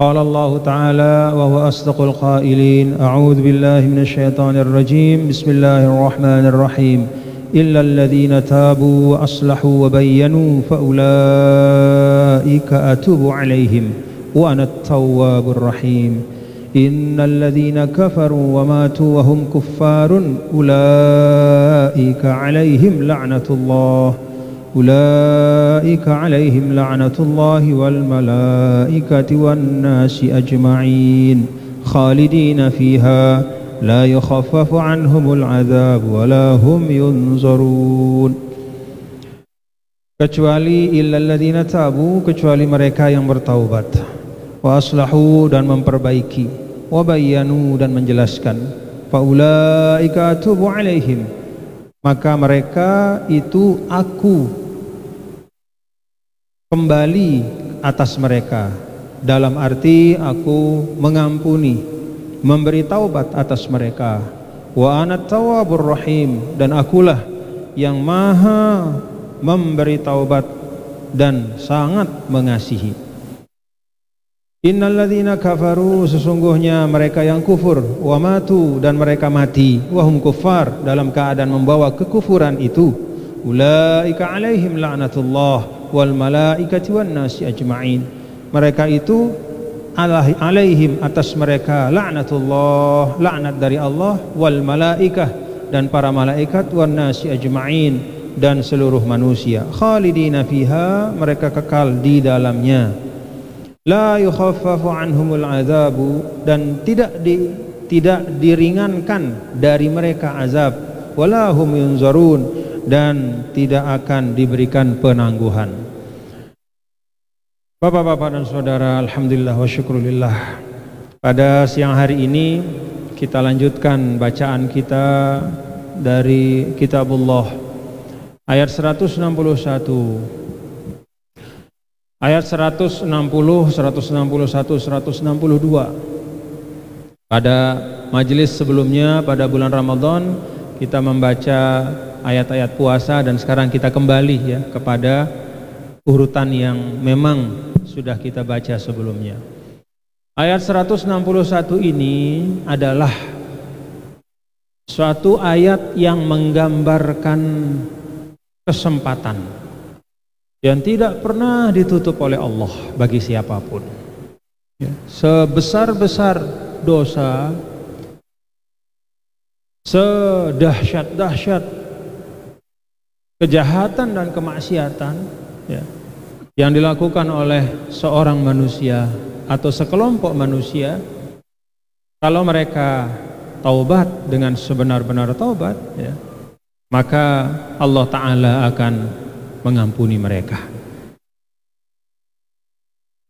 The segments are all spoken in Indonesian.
قال الله تعالى وهو أصدق القائلين أعوذ بالله من الشيطان الرجيم بسم الله الرحمن الرحيم إلا الذين تابوا وأصلحوا وبينوا فأولئك أتوب عليهم وأنا التواب الرحيم إن الذين كفروا وماتوا وهم كفار أولئك عليهم لعنة الله والملائكة والناس أجمعين خالدين فيها لا يخفف عنهم العذاب ولا هم ينظرون. Kecuali illalladzina tabu, kecuali mereka yang bertaubat, wa aslahu dan memperbaiki, wa bayyanu dan menjelaskan, fa ulaika atubu alaihim, maka mereka itu aku kembali atas mereka, dalam arti aku mengampuni, memberi taubat atas mereka. Wa anat tawwabur rahim, dan akulah yang maha memberi taubat dan sangat mengasihi. Innalladzina kafaru, sesungguhnya mereka yang kufur, wa matu dan mereka mati, wahum kuffar dalam keadaan membawa kekufuran itu, ulaika alaihim la'natullah wal malaikati wan nasi ajma'in, mereka itu alaihim atas mereka la'natullah, laknat dari Allah, wal malaikah dan para malaikat, wan nasi ajma'in dan seluruh manusia, khalidina fiha, mereka kekal di dalamnya, la yukhaffafu anhumul azabu, dan tidak diringankan dari mereka azab, wala hum yunzarun, dan tidak akan diberikan penangguhan. Bapak-bapak dan saudara, alhamdulillah wa syukrulillah, pada siang hari ini kita lanjutkan bacaan kita dari Kitabullah ayat 161, ayat 160, 161, 162. Pada majelis sebelumnya pada bulan Ramadan kita membaca ayat-ayat puasa, dan sekarang kita kembali ya kepada urutan yang memang sudah kita baca sebelumnya. Ayat 161 ini adalah suatu ayat yang menggambarkan kesempatan yang tidak pernah ditutup oleh Allah bagi siapapun. Sebesar-besar dosa, sedahsyat-dahsyat kejahatan dan kemaksiatan yang dilakukan oleh seorang manusia atau sekelompok manusia, kalau mereka taubat dengan sebenar-benar taubat, maka Allah Ta'ala akan mengampuni mereka.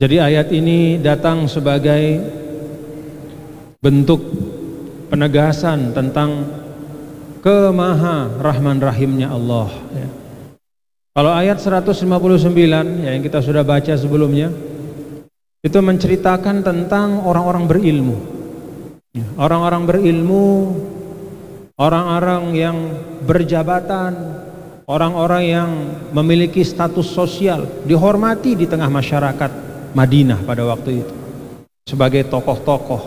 Jadi ayat ini datang sebagai bentuk penegasan tentang kemaha rahman rahimnya Allah. Kalau ayat 159 yang kita sudah baca sebelumnya, itu menceritakan tentang orang-orang berilmu. Orang-orang berilmu, orang-orang yang berjabatan, orang-orang yang memiliki status sosial, dihormati di tengah masyarakat Madinah pada waktu itu sebagai tokoh-tokoh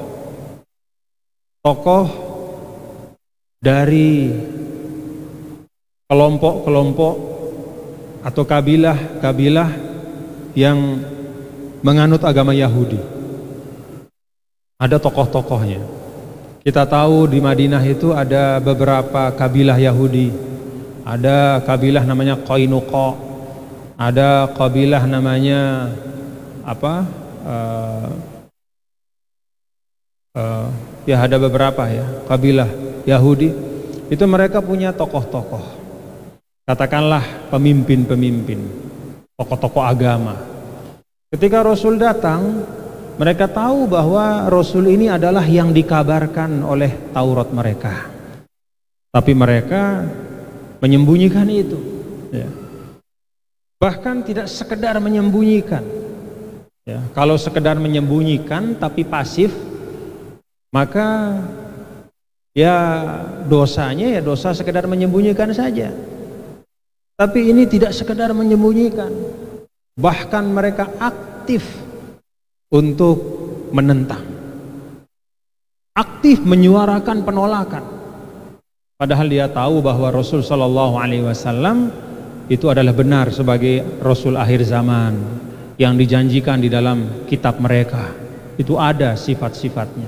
dari kelompok-kelompok atau kabilah-kabilah yang menganut agama Yahudi. Ada tokoh-tokohnya. Kita tahu di Madinah itu ada beberapa kabilah Yahudi. Ada kabilah namanya Qainuqa, ada kabilah namanya ya ada beberapa ya kabilah Yahudi. Itu mereka punya tokoh-tokoh, katakanlah pemimpin-pemimpin, tokoh-tokoh agama. Ketika Rasul datang, mereka tahu bahwa Rasul ini adalah yang dikabarkan oleh Taurat mereka, tapi mereka menyembunyikan itu. Bahkan tidak sekedar menyembunyikan. Kalau sekedar menyembunyikan tapi pasif, maka ya dosanya ya dosa sekedar menyembunyikan saja. Tapi ini tidak sekedar menyembunyikan, bahkan mereka aktif untuk menentang, aktif menyuarakan penolakan. Padahal dia tahu bahwa Rasul Shallallahu Alaihi Wasallam itu adalah benar sebagai Rasul akhir zaman yang dijanjikan di dalam kitab mereka. Itu ada sifat-sifatnya.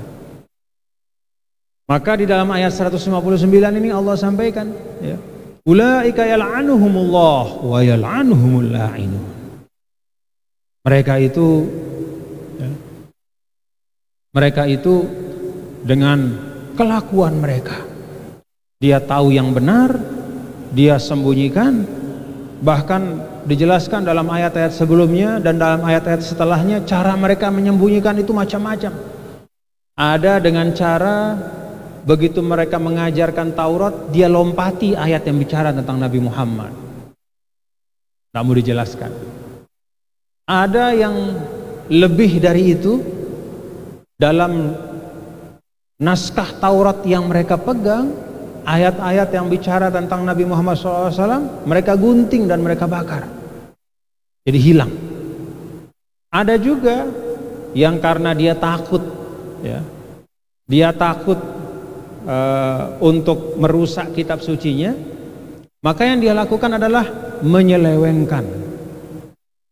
Maka di dalam ayat 159 ini Allah sampaikan, ya, ulaika yal'anuhumullah wa yal'anuhumul la'inun. Mereka itu, ya, mereka itu dengan kelakuan mereka, dia tahu yang benar, dia sembunyikan. Bahkan dijelaskan dalam ayat-ayat sebelumnya dan dalam ayat-ayat setelahnya, cara mereka menyembunyikan itu macam-macam. Ada dengan cara begitu mereka mengajarkan Taurat, dia lompati ayat yang bicara tentang Nabi Muhammad, tak mau dijelaskan. Ada yang lebih dari itu, dalam naskah Taurat yang mereka pegang, ayat-ayat yang bicara tentang Nabi Muhammad SAW mereka gunting dan mereka bakar, jadi hilang. Ada juga yang karena dia takut, ya, dia takut untuk merusak kitab sucinya, maka yang dia lakukan adalah menyelewengkan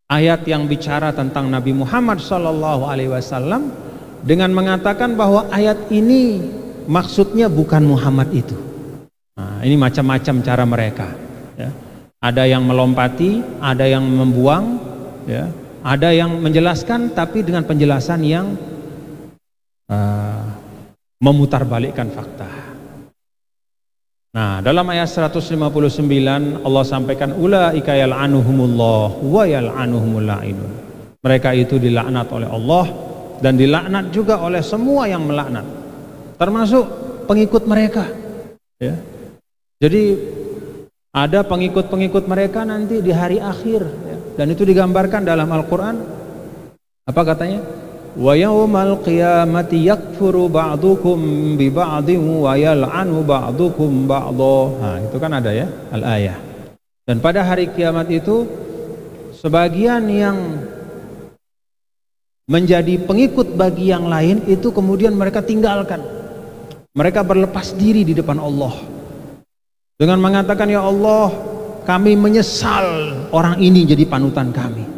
ayat yang bicara tentang Nabi Muhammad SAW dengan mengatakan bahwa ayat ini maksudnya bukan Muhammad itu. Nah, ini macam-macam cara mereka, ya. Ada yang melompati, ada yang membuang, ya. Ada yang menjelaskan tapi dengan penjelasan yang memutarbalikkan fakta. Nah, dalam ayat 159 Allah sampaikan ulaika yal'anuhumullah wa yal'anuhumul la'inun. Mereka itu dilaknat oleh Allah dan dilaknat juga oleh semua yang melaknat, termasuk pengikut mereka, ya. Jadi ada pengikut-pengikut mereka nanti di hari akhir, ya. Dan itu digambarkan dalam Al-Quran. Apa katanya? Wa yawmal qiyamati yakfuru ba'dukum bi ba'din wa yal'anu ba'dukum ba'dha. Nah, itu kan ada, ya, al-ayah. Dan pada hari kiamat itu sebagian yang menjadi pengikut bagi yang lain itu kemudian mereka tinggalkan. Mereka berlepas diri di depan Allah dengan mengatakan, ya Allah, kami menyesal orang ini jadi panutan kami.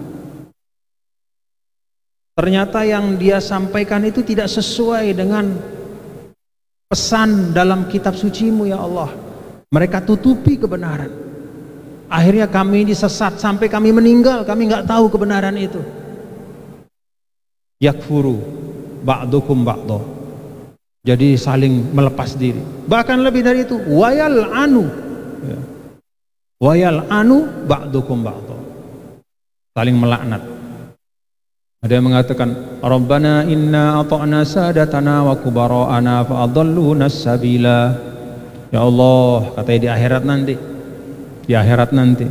Ternyata yang dia sampaikan itu tidak sesuai dengan pesan dalam kitab sucimu, ya Allah. Mereka tutupi kebenaran. Akhirnya kami disesat sampai kami meninggal, kami nggak tahu kebenaran itu. Yakfuru ba'dukum ba'dha. Jadi saling melepas diri. Bahkan lebih dari itu, wayal anu, ya. Wayal anu ba'dukum ba'dha. Saling melaknat. Ada yang mengatakan, Rabbana inna ata'na sadatana wa kubara'ana fa'adalluna sabila. Ya Allah, katanya di akhirat nanti. Di akhirat nanti.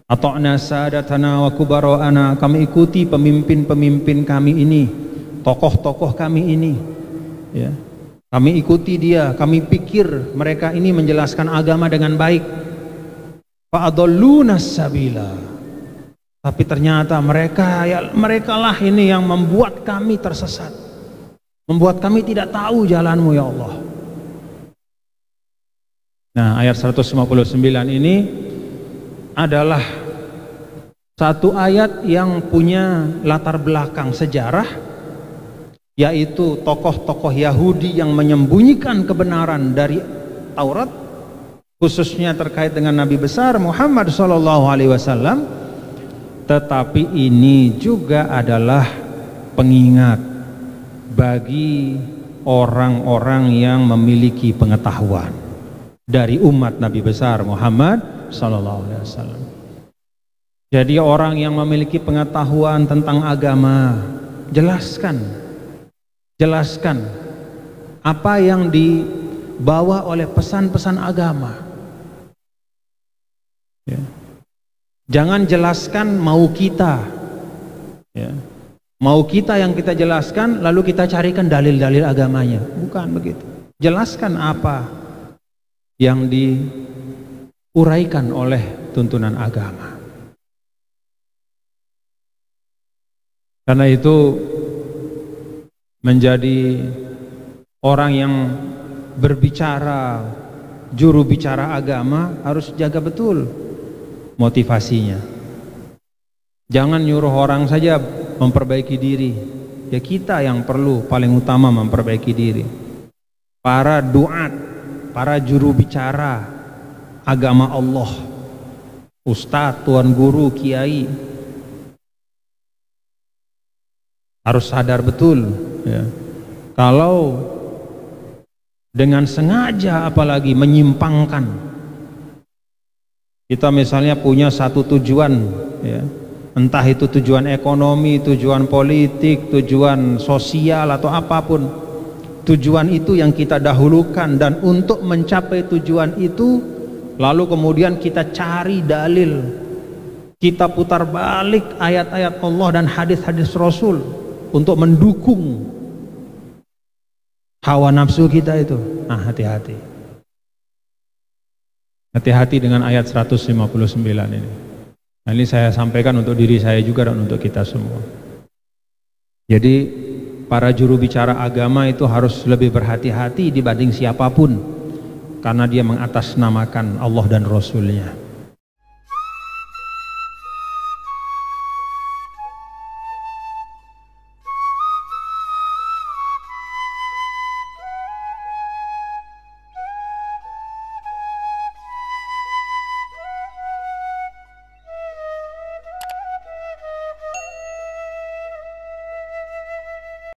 Ata'na sadatana wa kubara'ana, kami ikuti pemimpin-pemimpin kami ini, tokoh-tokoh kami ini, ya. Kami ikuti dia, kami pikir mereka ini menjelaskan agama dengan baik. Fa'adalluna sabila. Tapi ternyata merekalah ini yang membuat kami tersesat, membuat kami tidak tahu jalanmu, ya Allah. Nah, ayat 159 ini adalah satu ayat yang punya latar belakang sejarah, yaitu tokoh-tokoh Yahudi yang menyembunyikan kebenaran dari Taurat, khususnya terkait dengan Nabi besar Muhammad SAW. Tetapi ini juga adalah pengingat bagi orang-orang yang memiliki pengetahuan dari umat Nabi besar Muhammad SAW. Jadi orang yang memiliki pengetahuan tentang agama, jelaskan apa yang dibawa oleh pesan-pesan agama, ya. Jangan jelaskan mau kita, ya. Mau kita yang kita jelaskan lalu kita carikan dalil-dalil agamanya, bukan begitu. Jelaskan apa yang diuraikan oleh tuntunan agama. Karena itu menjadi orang yang berbicara, juru bicara agama, harus jaga betul motivasinya. Jangan nyuruh orang saja memperbaiki diri, ya kita yang perlu paling utama memperbaiki diri. Para duat, para juru bicara agama Allah, ustadz, tuan guru, kiai, harus sadar betul ya, kalau dengan sengaja apalagi menyimpangkan, kita misalnya punya satu tujuan ya, entah itu tujuan ekonomi, tujuan politik, tujuan sosial atau apapun, tujuan itu yang kita dahulukan, dan untuk mencapai tujuan itu lalu kemudian kita cari dalil, kita putar balik ayat-ayat Allah dan hadis-hadis Rasul untuk mendukung hawa nafsu kita itu. Nah, hati-hati. Hati-hati dengan ayat 159 ini. Nah, ini saya sampaikan untuk diri saya juga dan untuk kita semua. Jadi para juru bicara agama itu harus lebih berhati-hati dibanding siapapun, karena dia mengatasnamakan Allah dan Rasulnya.